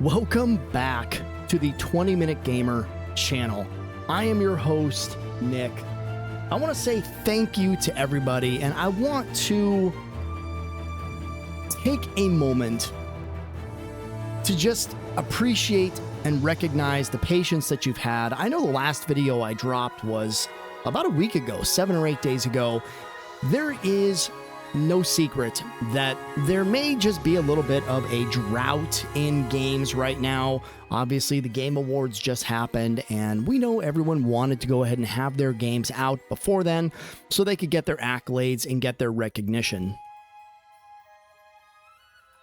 Welcome back to the 20-Minute Gamer channel. I am your host, Nick. I want to say thank you to everybody, and I want to take a moment to just appreciate and recognize the patience that you've had. I know the last video I dropped was about a week ago, 7 or 8 days ago. There is no secret that there may just be a little bit of a drought in games right now. Obviously, the Game Awards just happened, and we know everyone wanted to go ahead and have their games out before then so they could get their accolades and get their recognition.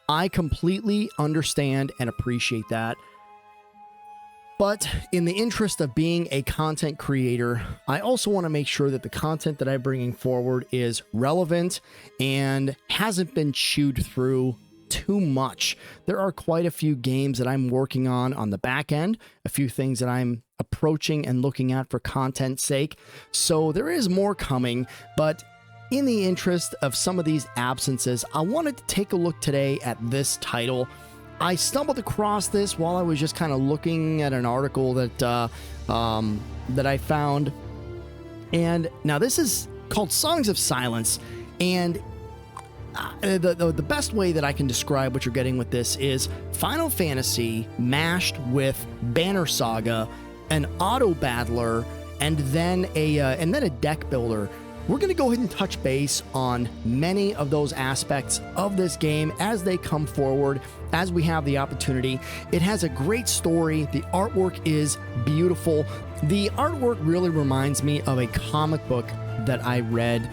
I completely understand and appreciate that. But in the interest of being a content creator, I also want to make sure that the content that I'm bringing forward is relevant and hasn't been chewed through too much. There are quite a few games that I'm working on the back end, a few things that I'm approaching and looking at for content's sake. So there is more coming, but in the interest of some of these absences, I wanted to take a look today at this title. I stumbled across this while I was just kind of looking at an article that that I found, and now this is called Songs of Silence, and the best way that I can describe what you're getting with this is Final Fantasy mashed with Banner Saga, an auto battler, and then a deck builder. We're going to go ahead and touch base on many of those aspects of this game as they come forward, as we have the opportunity. It has a great story. The artwork is beautiful. The artwork really reminds me of a comic book that I read.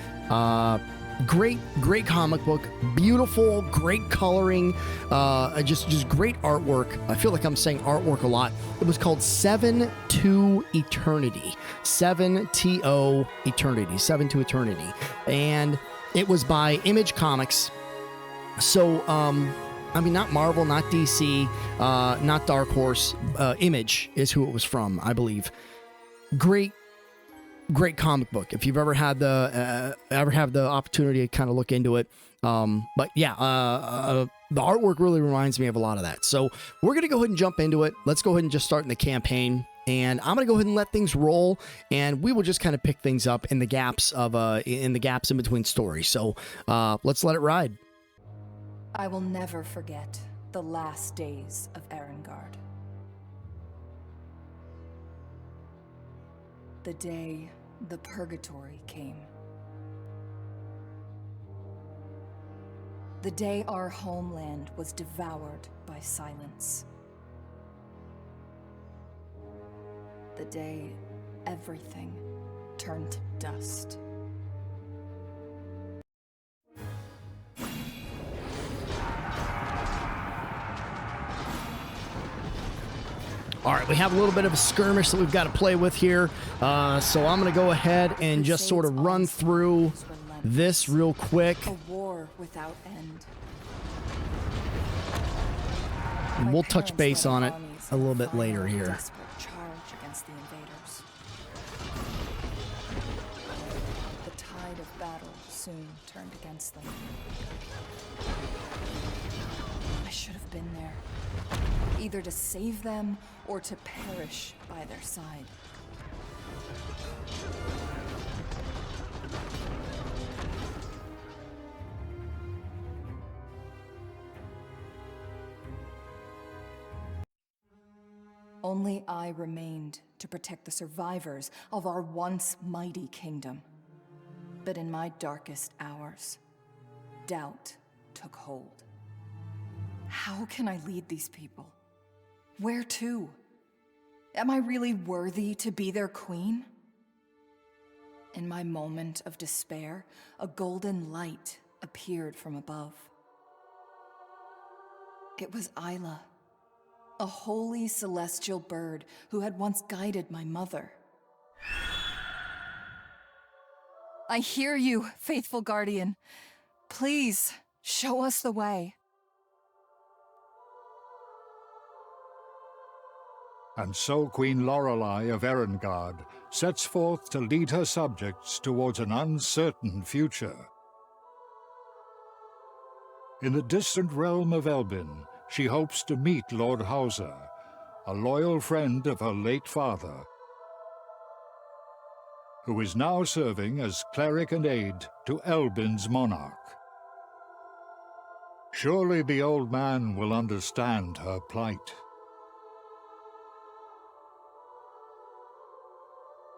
Great comic book, beautiful, great coloring, just great artwork. I feel like I'm saying artwork a lot. It was called 7 to Eternity, 7-T-O Eternity, 7 to Eternity, and it was by Image Comics. So, I mean, not Marvel, not DC, not Dark Horse. Image is who it was from, I believe. Great comic book. If you've ever had the have the opportunity to kind of look into it, but yeah, the artwork really reminds me of a lot of that. So we're gonna go ahead and jump into it. Let's go ahead and just start in the campaign, and I'm gonna go ahead and let things roll, and we will just kind of pick things up in the gaps of in between stories. So let's let it ride. I will never forget the last days of Erengard. The day the purgatory came. The day our homeland was devoured by silence. The day everything turned to dust. All right, we have a little bit of a skirmish that we've got to play with here. So I'm going to go ahead and just sort of run through this real quick. A war without end. And we'll touch base on it a little bit later here. Desperate charge against the invaders. The tide of battle soon turned against them. I should have been there, either to save them or to perish by their side. Only I remained to protect the survivors of our once mighty kingdom. But in my darkest hours, doubt took hold. How can I lead these people? Where to? Am I really worthy to be their queen? In my moment of despair, a golden light appeared from above. It was Isla, a holy celestial bird who had once guided my mother. I hear you, faithful guardian. Please, show us the way. And so Queen Lorelei of Erengard sets forth to lead her subjects towards an uncertain future. In the distant realm of Elbin, she hopes to meet Lord Hauser, a loyal friend of her late father, who is now serving as cleric and aide to Elbin's monarch. Surely the old man will understand her plight.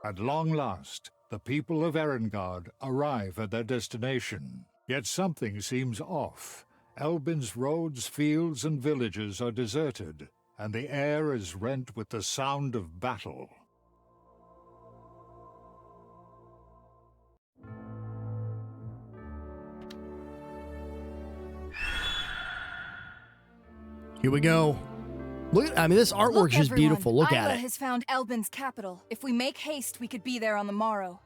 At long last, the people of Erengard arrive at their destination. Yet something seems off. Elbin's roads, fields, and villages are deserted, and the air is rent with the sound of battle. Here we go. Look, I mean, this artwork is just beautiful. Look at Isla it. has found Elbin's capital. If we make haste, we could be there on the morrow.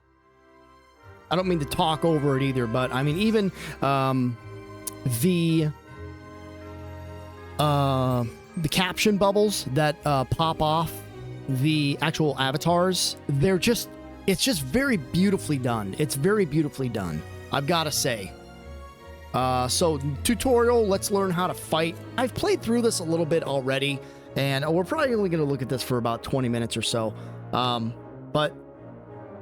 I don't mean to talk over it either, but I mean, even the caption bubbles that pop off the actual avatars, it's just very beautifully done. It's very beautifully done, I've got to say. So tutorial, let's learn how to fight. I've played through this a little bit already, and we're probably only going to look at this for about 20 minutes or so. But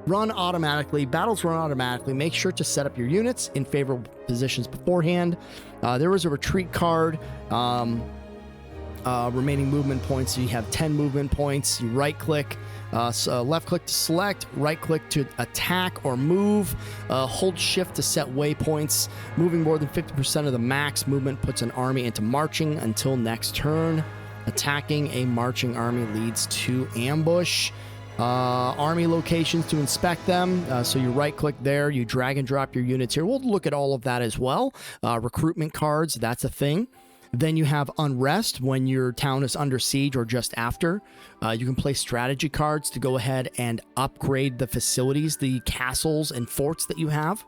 run automatically, battles run automatically. Make sure to set up your units in favorable positions beforehand. There was a retreat card, remaining movement points. So you have 10 movement points. You right click, left click to select, right click to attack or move, hold shift to set waypoints. Moving more than 50% of the max movement puts an army into marching until next turn. Attacking a marching army leads to ambush. Army locations to inspect them. So you right click there, you drag and drop your units here. We'll look at all of that as well. Recruitment cards, that's a thing. Then you have unrest when your town is under siege or just after. You can play strategy cards to go ahead and upgrade the facilities, the castles and forts that you have.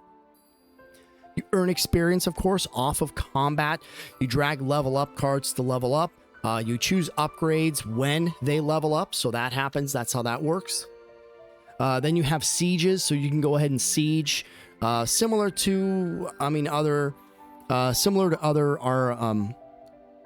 You earn experience, of course, off of combat. You drag level up cards to level up. You choose upgrades when they level up, so that happens. That's how that works. Then you have sieges, so you can go ahead and siege. Similar to other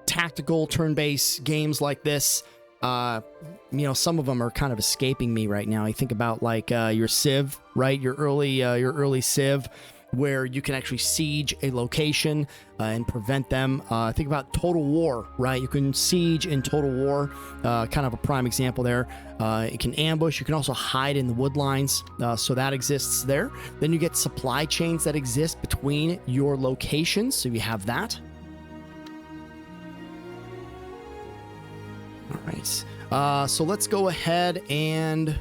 tactical turn-based games like this. Some of them are kind of escaping me right now. I think about like your Civ, right? Your early Civ, where you can actually siege a location and prevent them. Think about Total War, right? You can siege in Total War, kind of a prime example there. It can ambush. You can also hide in the wood lines, so that exists there. Then you get supply chains that exist between your locations, so you have that. All right, so let's go ahead and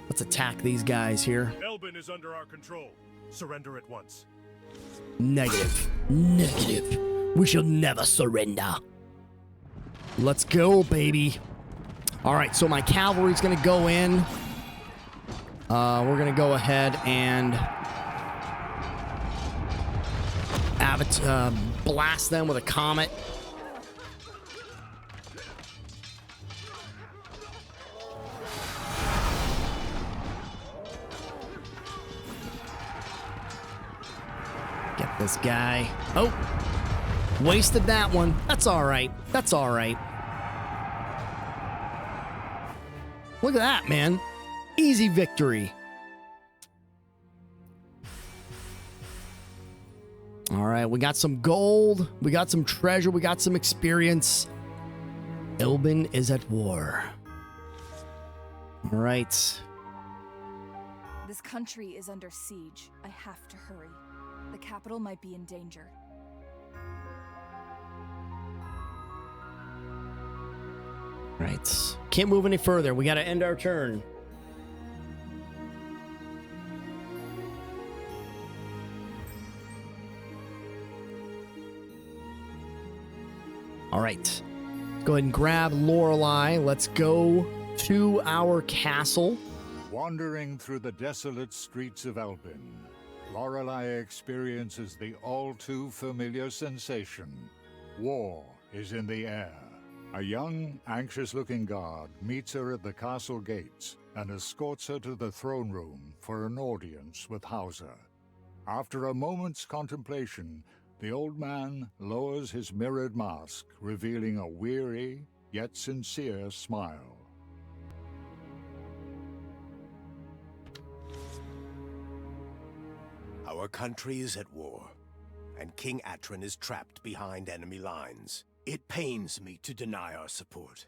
let's attack these guys here. Elbin is under our control. Surrender at once. Negative. We shall never surrender. Let's go, baby. All right, so my cavalry's going to go in. We're going to go ahead and blast them with a comet. Get this guy. Oh, wasted that one. That's all right. That's all right. Look at that, man. Easy victory. All right, we got some gold. We got some treasure. We got some experience. Elbin is at war. All right. This country is under siege. I have to hurry. The capital might be in danger. Right. Can't move any further. We got to end our turn. All right. Let's go ahead and grab Lorelei. Let's go to our castle. Wandering through the desolate streets of Elbin, Lorelei experiences the all-too-familiar sensation. War is in the air. A young, anxious-looking guard meets her at the castle gates and escorts her to the throne room for an audience with Hauser. After a moment's contemplation, The old man lowers his mirrored mask, revealing a weary yet sincere smile. Our country is at war, and King Atron is trapped behind enemy lines. It pains me to deny our support.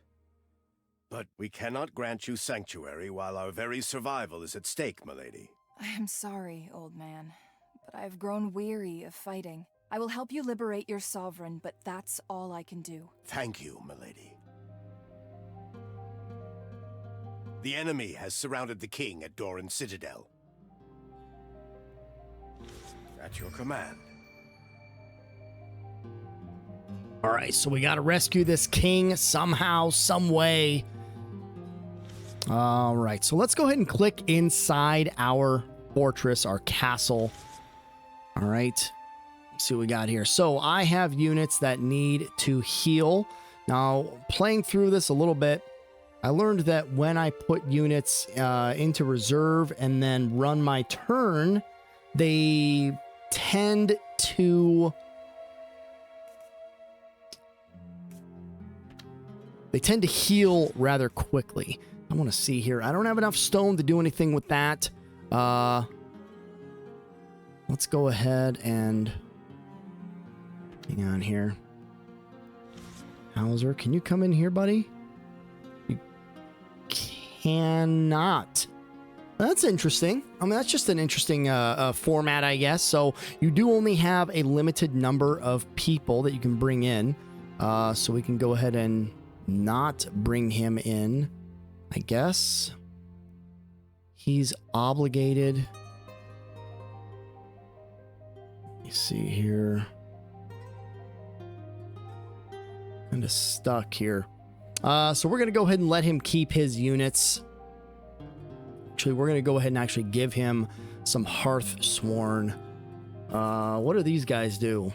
But we cannot grant you sanctuary while our very survival is at stake, milady. I am sorry, old man, but I have grown weary of fighting. I will help you liberate your sovereign, but that's all I can do. Thank you, milady. The enemy has surrounded the king at Doran Citadel. At your command. All right, so we got to rescue this king somehow, some way. All right, so let's go ahead and click inside our fortress, our castle. All right, let's see what we got here. So I have units that need to heal. Now, playing through this a little bit, I learned that when I put units into reserve and then run my turn, they tend to heal rather quickly. I want to see here. I don't have enough stone to do anything with that. Let's go ahead and hang on here. Hauser, can you come in here, buddy? You cannot. That's interesting. I mean, that's just an interesting format, I guess. So you do only have a limited number of people that you can bring in. So we can go ahead and not bring him in, I guess. He's obligated. Let me see here. Kind of stuck here. So we're going to go ahead and let him keep his units. Actually, we're going to go ahead and actually give him some Hearthsworn. What do these guys do?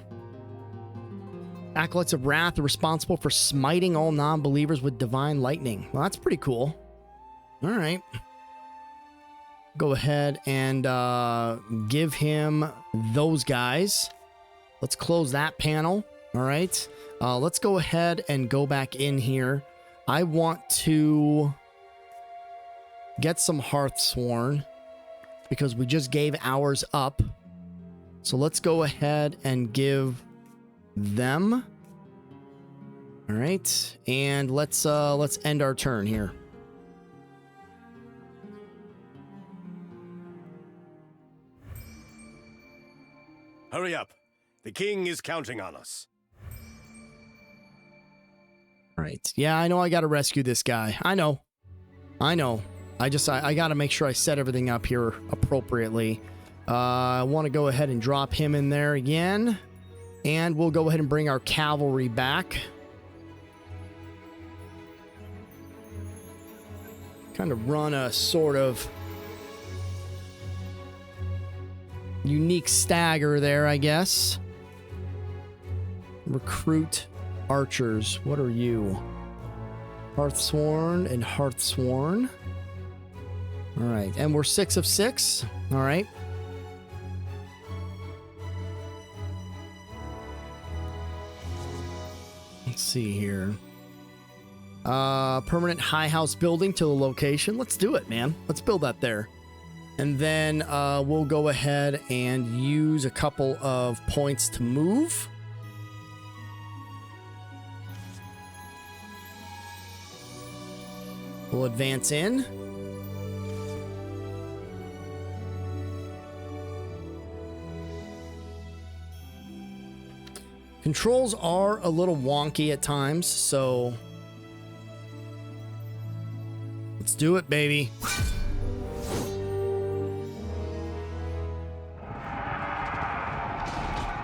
Acolytes of Wrath are responsible for smiting all non-believers with divine lightning. Well, that's pretty cool. All right. Go ahead and give him those guys. Let's close that panel. All right. Let's go ahead and go back in here. I want to get some Hearthsworn because we just gave ours up. So let's go ahead and give them. All right, and let's end our turn here. Hurry up. The king is counting on us. All right. Yeah, I know I got to rescue this guy. I know. I got to make sure I set everything up here appropriately. I want to go ahead and drop him in there again. And we'll go ahead and bring our cavalry back. Kind of run a sort of unique stagger there, I guess. Recruit archers. What are you? Hearthsworn and Hearthsworn. All right. And we're 6 of 6. All right. Let's see here. Permanent high house building to the location. Let's do it, man. Let's build that there. And then we'll go ahead and use a couple of points to move. We'll advance in. Controls are a little wonky at times, so let's do it, baby.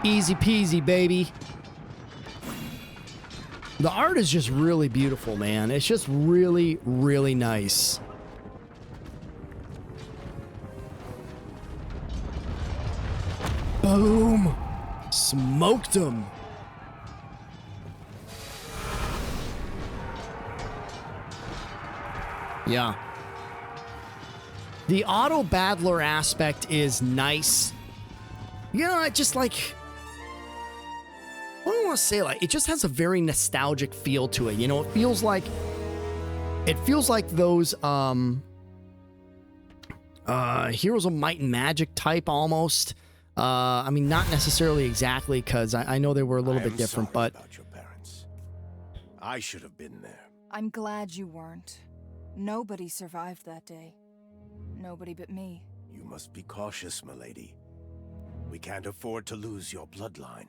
Easy peasy, baby. The art is just really beautiful, man. It's just really, really nice. Boom. Smoked him. Yeah. The auto battler aspect is nice. You know, I just like want to say, like, it just has a very nostalgic feel to it. You know, it feels like those Heroes of Might and Magic type almost. I mean, not necessarily exactly, because I know they were a little bit different, sorry but about your parents. I should have been there. I'm glad you weren't. Nobody survived that day. Nobody but me. You must be cautious, milady. We can't afford to lose your bloodline.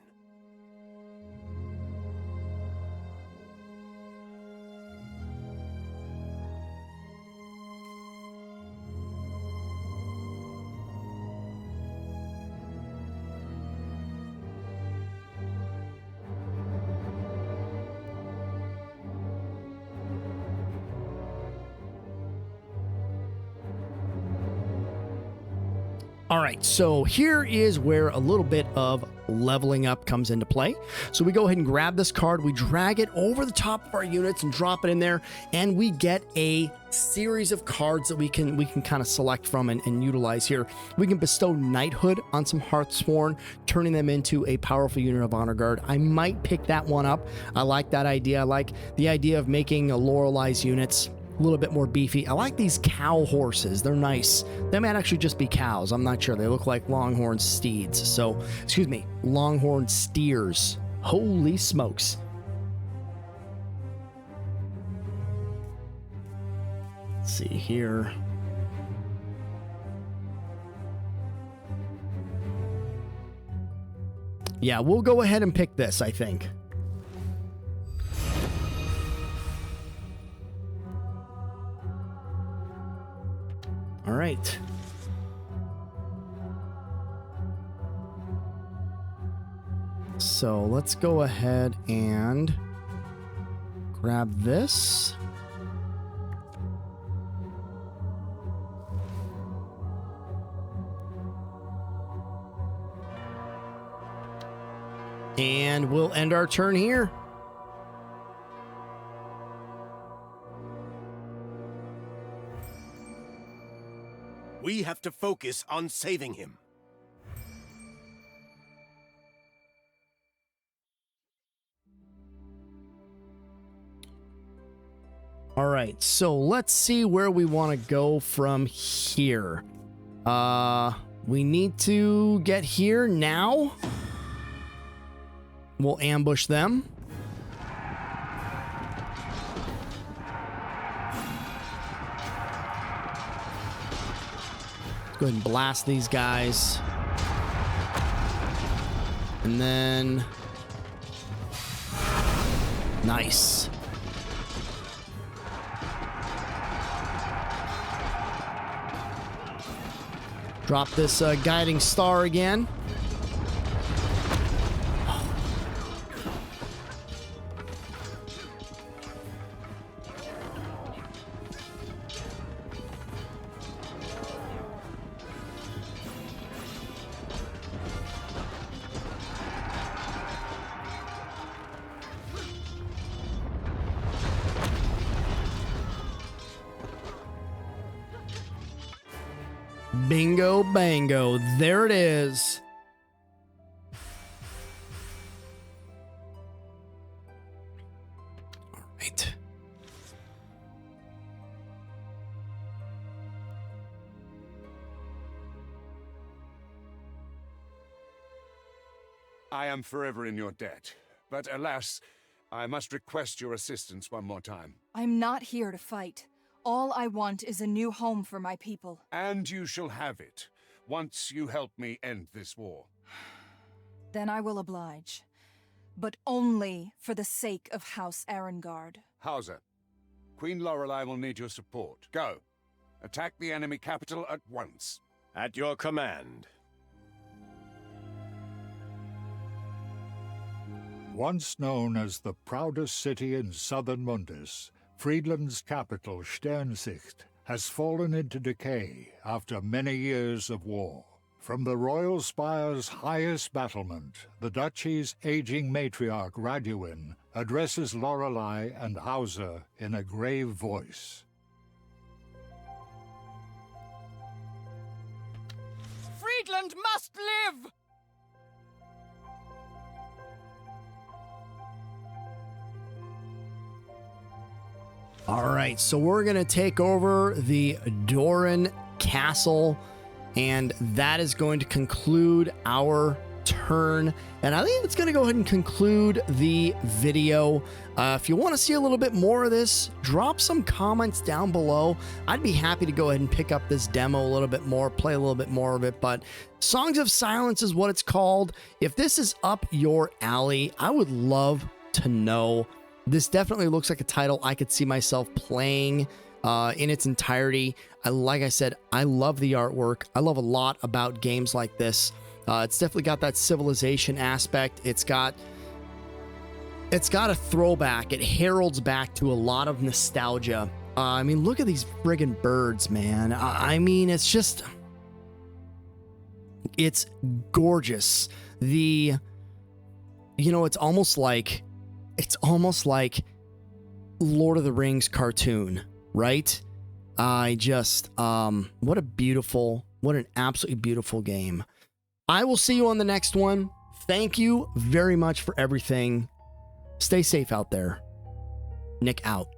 all right, so here is where a little bit of leveling up comes into play. So we go ahead and grab this card, we drag it over the top of our units and drop it in there, and we get a series of cards that we can kind of select from and utilize here. We can bestow knighthood on some Hearthsworn, turning them into a powerful unit of honor guard. I might pick that one up. I like that idea. I like the idea of making a Lorelei's units a little bit more beefy. I like these cow horses. They're nice. They might actually just be cows. I'm not sure. They look like longhorn steeds. So, excuse me, longhorn steers. Holy smokes. Let's see here. Yeah, we'll go ahead and pick this, I think. All right. So let's go ahead and grab this. And we'll end our turn here. We have to focus on saving him. All right, so let's see where we want to go from here. We need to get here now. We'll ambush them. Go ahead and blast these guys. And then... Nice. Drop this guiding star again. Bingo bango, there it is. All right. I am forever in your debt, but alas, I must request your assistance one more time. I'm not here to fight. All I want is a new home for my people. And you shall have it, once you help me end this war. Then I will oblige. But only for the sake of House Arengard. Hauser, Queen Lorelei will need your support. Go. Attack the enemy capital at once. At your command. Once known as the proudest city in southern Mundus, Friedland's capital, Sternsicht, has fallen into decay after many years of war. From the royal spire's highest battlement, the duchy's aging matriarch Raduin addresses Lorelei and Hauser in a grave voice. Friedland must live! All right, so we're going to take over the Doran Castle, and that is going to conclude our turn. And I think it's going to go ahead and conclude the video. If you want to see a little bit more of this, drop some comments down below. I'd be happy to go ahead and pick up this demo a little bit more, play a little bit more of it. But Songs of Silence is what it's called. If this is up your alley, I would love to know. This definitely looks like a title I could see myself playing in its entirety. Like I said, I love the artwork. I love a lot about games like this. It's definitely got that civilization aspect. It's got a throwback. It heralds back to a lot of nostalgia. I mean, look at these friggin' birds, man. I mean, it's gorgeous. It's almost like Lord of the Rings cartoon, right? What an absolutely beautiful game. I will see you on the next one. Thank you very much for everything. Stay safe out there. Nick out.